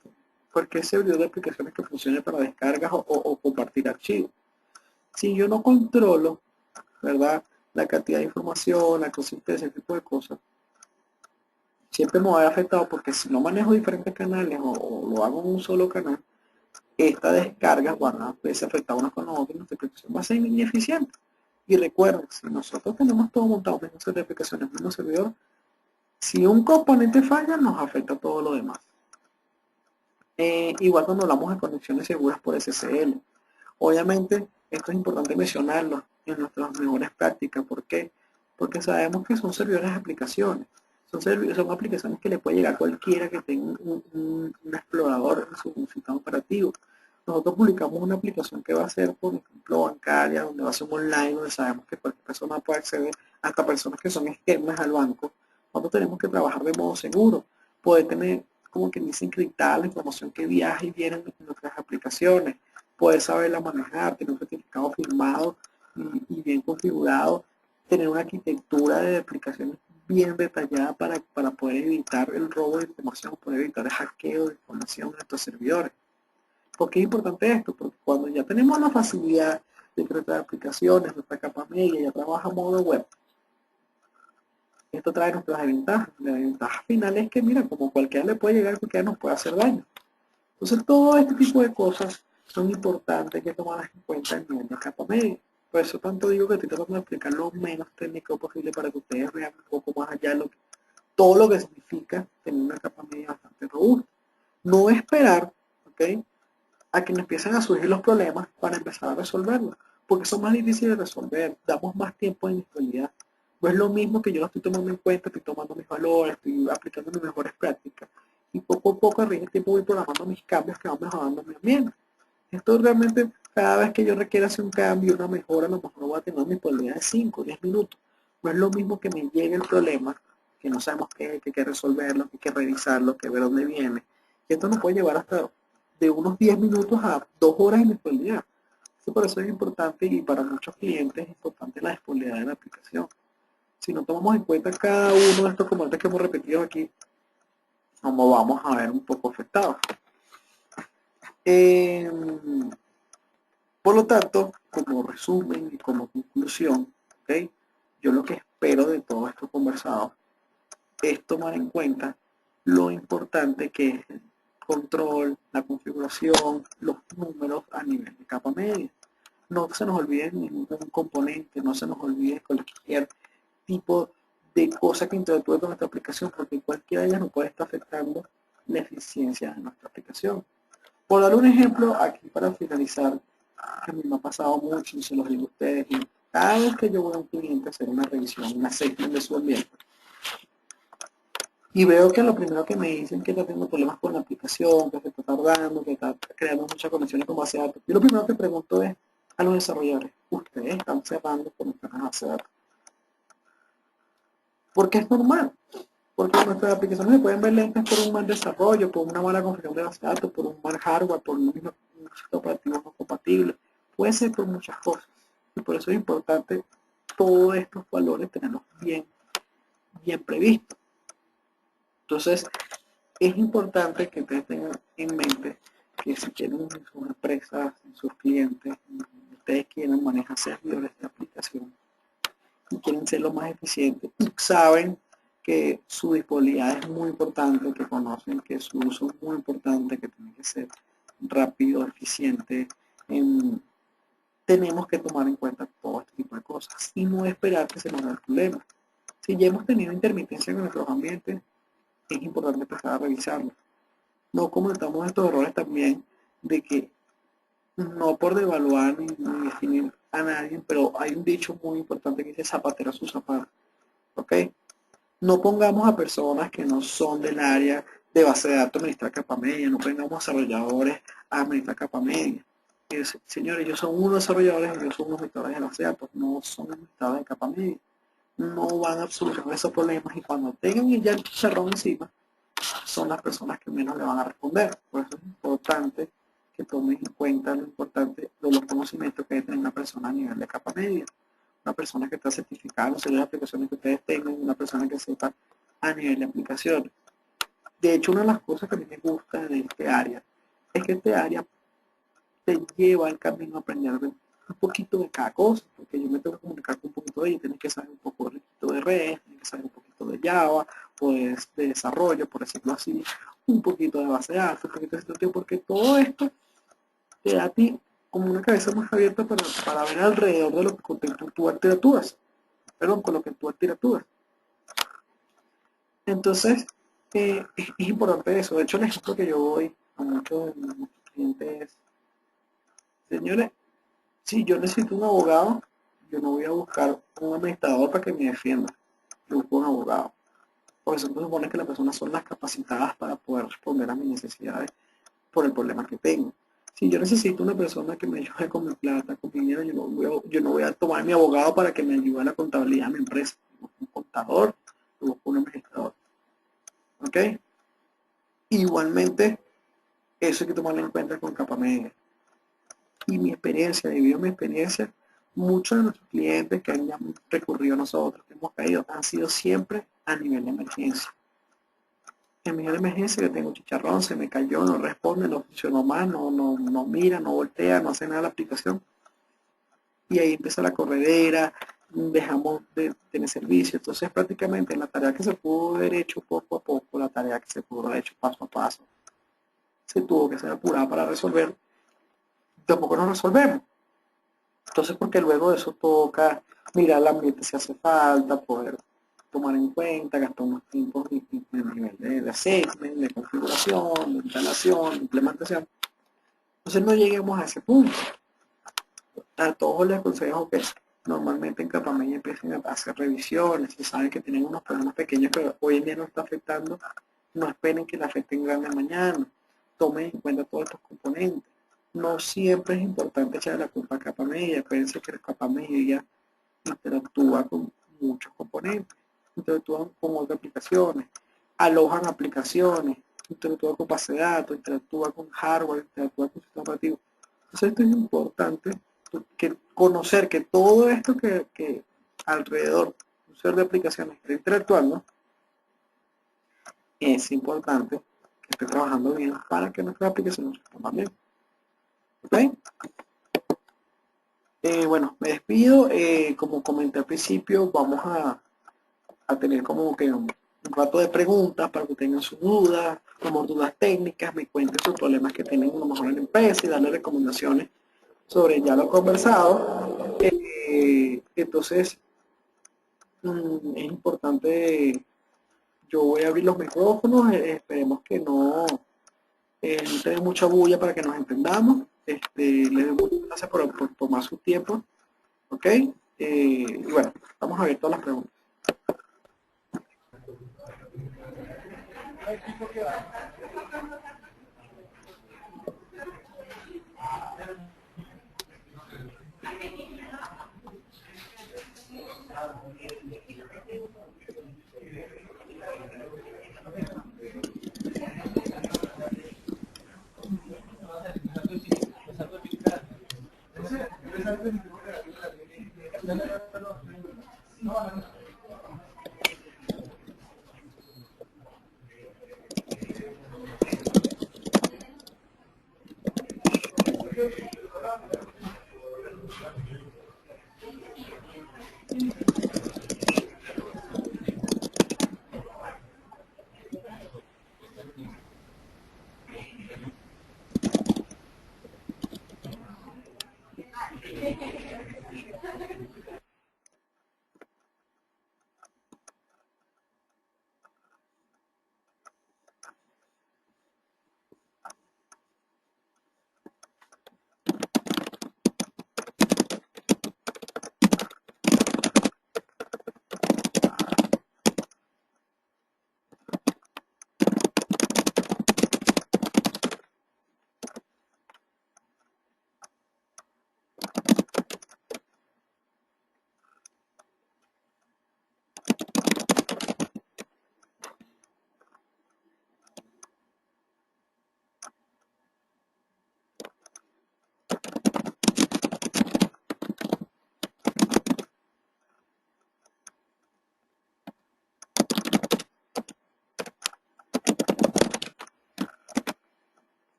Cualquier servidor de aplicaciones que funcione para descargas o compartir archivos. Si yo no controlo, ¿verdad?, la cantidad de información, la consistencia, ese tipo de cosas, siempre me va a ver afectado porque si no manejo diferentes canales o lo hago en un solo canal, estas descargas van a verse afectadas unas con las otras y nuestra aplicación va a ser ineficiente. Y recuerden, si nosotros tenemos todo montado en un set de aplicaciones en un servidor, si un componente falla, nos afecta todo lo demás. Igual cuando hablamos de conexiones seguras por SSL. Obviamente, esto es importante mencionarlo en nuestras mejores prácticas. ¿Por qué? Porque sabemos que son servidores de aplicaciones. Son aplicaciones que le puede llegar a cualquiera que tenga un explorador en su sistema operativo. Nosotros publicamos una aplicación que va a ser, por ejemplo, bancaria, donde va a ser un online, donde sabemos que cualquier persona puede acceder, hasta personas que son externas al banco. Nosotros tenemos que trabajar de modo seguro, poder tener, como que dice, encriptada la información que viaja y viene en nuestras aplicaciones, poder saberla manejar, tener un certificado firmado y bien configurado, tener una arquitectura de aplicaciones bien detallada para poder evitar el robo de información, poder evitar el hackeo de información en nuestros servidores. ¿Por qué es importante esto? Porque cuando ya tenemos la facilidad de que nuestras aplicaciones, nuestra capa media ya trabaja a modo web, esto trae nuestras ventajas. La ventaja final es que, mira, como cualquiera le puede llegar, cualquiera nos puede hacer daño. Entonces, todo este tipo de cosas son importantes que tomarlas en cuenta en nivel de capa media. Por eso tanto digo que estoy tratando de explicar lo menos técnico posible para que ustedes vean un poco más allá todo lo que significa tener una capa media bastante robusta. No esperar, ¿ok?, a que nos empiecen a surgir los problemas para empezar a resolverlos, porque son más difíciles de resolver, damos más tiempo de inestabilidad. No es lo mismo que yo lo estoy tomando en cuenta, estoy tomando mis valores, estoy aplicando mis mejores prácticas, y poco a poco a ritmo de tiempo voy programando mis cambios que van mejorando mi ambiente. Esto realmente, cada vez que yo requiera hacer un cambio, una mejora, a lo mejor voy a tener mi probabilidad de 5 o 10 minutos. No es lo mismo que me llegue el problema, que no sabemos qué, que hay que resolverlo, que hay que revisarlo, que ver dónde viene. Y esto nos puede llevar hasta de unos 10 minutos a 2 horas en disponibilidad. Por eso es importante, y para muchos clientes es importante, la disponibilidad de la aplicación. Si no tomamos en cuenta cada uno de estos comandos que hemos repetido aquí, como vamos a ver un poco afectados. Por lo tanto, como resumen y como conclusión, ¿okay?, yo lo que espero de todo esto conversado es tomar en cuenta lo importante que es el control, la configuración, los números a nivel de capa media. No se nos olvide ningún componente, no se nos olvide cualquier tipo de cosa que interactúe con nuestra aplicación, porque cualquiera de ellas nos puede estar afectando la eficiencia de nuestra aplicación. Por dar un ejemplo, aquí para finalizar, que a mí me ha pasado mucho y se los digo a ustedes, y cada vez que yo voy a un cliente a hacer una revisión, un assessment de su ambiente, y veo que lo primero que me dicen que está teniendo problemas con la aplicación, que se está tardando, que está creando muchas conexiones con base de datos. Y lo primero que pregunto es a los desarrolladores, ¿ustedes están cerrando conexiones a base de datos? Porque es normal. Porque nuestras aplicaciones se pueden ver lentas por un mal desarrollo, por una mala configuración de base de datos, por un mal hardware, por un sistema operativo no compatible. Puede ser por muchas cosas. Y por eso es importante todos estos valores tenerlos bien previstos. Entonces, es importante que ustedes tengan en mente que si quieren en sus empresas, en sus clientes, ustedes quieren manejar servidores de aplicación y quieren ser lo más eficientes y saben que su disponibilidad es muy importante, que conocen que su uso es muy importante, que tiene que ser rápido, eficiente. Tenemos que tomar en cuenta todo este tipo de cosas y no esperar que se nos dé el problema. Si ya hemos tenido intermitencia en nuestros ambientes, es importante empezar a revisarlo. No cometamos estos errores también de que no por devaluar ni definir a nadie, pero hay un dicho muy importante que dice zapatero a su zapato. ¿Ok? No pongamos a personas que no son del área de base de datos a administrar capa media, no pongamos desarrolladores a administrar capa media. Señores, ellos son unos desarrolladores y ellos son unos administradores de base de datos, no son administradores de capa media. No van a solucionar esos problemas y cuando tengan ya el chicharrón encima, son las personas que menos le van a responder. Por eso es importante que tomen en cuenta lo importante de los conocimientos que debe tener una persona a nivel de capa media. Una persona que está certificada en las aplicaciones que ustedes tengan, una persona que sepa a nivel de aplicaciones. De hecho, una de las cosas que a mí me gusta de este área es que este área te lleva al camino a aprender un poquito de cada cosa, porque yo me tengo que comunicar con un poquito de ello, tienes que saber un poco de red, tienes que saber un poquito de Java, o de desarrollo, por decirlo así, un poquito de base de datos, un poquito de esto, porque todo esto te da a ti como una cabeza más abierta para ver alrededor de lo que tú interactúas, perdón, con lo que tú interactúas. Entonces, es importante eso. De hecho, el ejemplo que yo doy a muchos de mis clientes, señores, si yo necesito un abogado, yo no voy a buscar un administrador para que me defienda. Yo busco un abogado. Por eso se supone que las personas son las capacitadas para poder responder a mis necesidades por el problema que tengo. Si yo necesito una persona que me ayude con mi plata, con mi dinero, yo no voy a tomar a mi abogado para que me ayude a la contabilidad de mi empresa. Yo busco un contador, yo busco un administrador. ¿Ok? Igualmente, eso hay que tomarlo en cuenta con capa media. Y mi experiencia, debido a mi experiencia, muchos de nuestros clientes que han recurrido a nosotros, que hemos caído, han sido siempre a nivel de emergencia. En nivel de emergencia yo tengo un chicharrón, se me cayó, no responde, no funcionó más, no mira, no voltea, no hace nada la aplicación. Y ahí empieza la corredera, dejamos de tener servicio. Entonces prácticamente la tarea que se pudo haber hecho poco a poco, la tarea que se pudo haber hecho paso a paso, se tuvo que ser apurada para resolver, tampoco nos resolvemos. Entonces, porque luego de eso toca mirar el ambiente si hace falta, poder tomar en cuenta, gastar unos tiempos en nivel de assessment, de configuración, de instalación, de implementación. Entonces no lleguemos a ese punto. A todos les aconsejo que normalmente en capa media empiecen a hacer revisiones, si saben que tienen unos problemas pequeños que hoy en día no está afectando, no esperen que la afecten grande mañana. Tomen en cuenta todos estos componentes. No siempre es importante echar la culpa a capa media. Acuérdense que la capa media interactúa con muchos componentes, interactúan con otras aplicaciones, alojan aplicaciones, interactúa con base de datos, interactúa con hardware, interactúa con sistema operativo. Entonces esto es importante, que conocer que todo esto que alrededor de un ser de aplicaciones está interactuando, es importante que esté trabajando bien para que nuestras aplicaciones respondan bien. ¿Ok? Bueno, me despido. Como comenté al principio, vamos a tener como que un rato de preguntas para que tengan sus dudas, como dudas técnicas, me cuenten sus problemas que tienen a lo mejor en la empresa y darle recomendaciones sobre ya lo conversado. Entonces, es importante, yo voy a abrir los micrófonos, esperemos que no tenga mucha bulla para que nos entendamos. Les doy muchas gracias por tomar su tiempo. ¿Ok? Y bueno, vamos a ver todas las preguntas.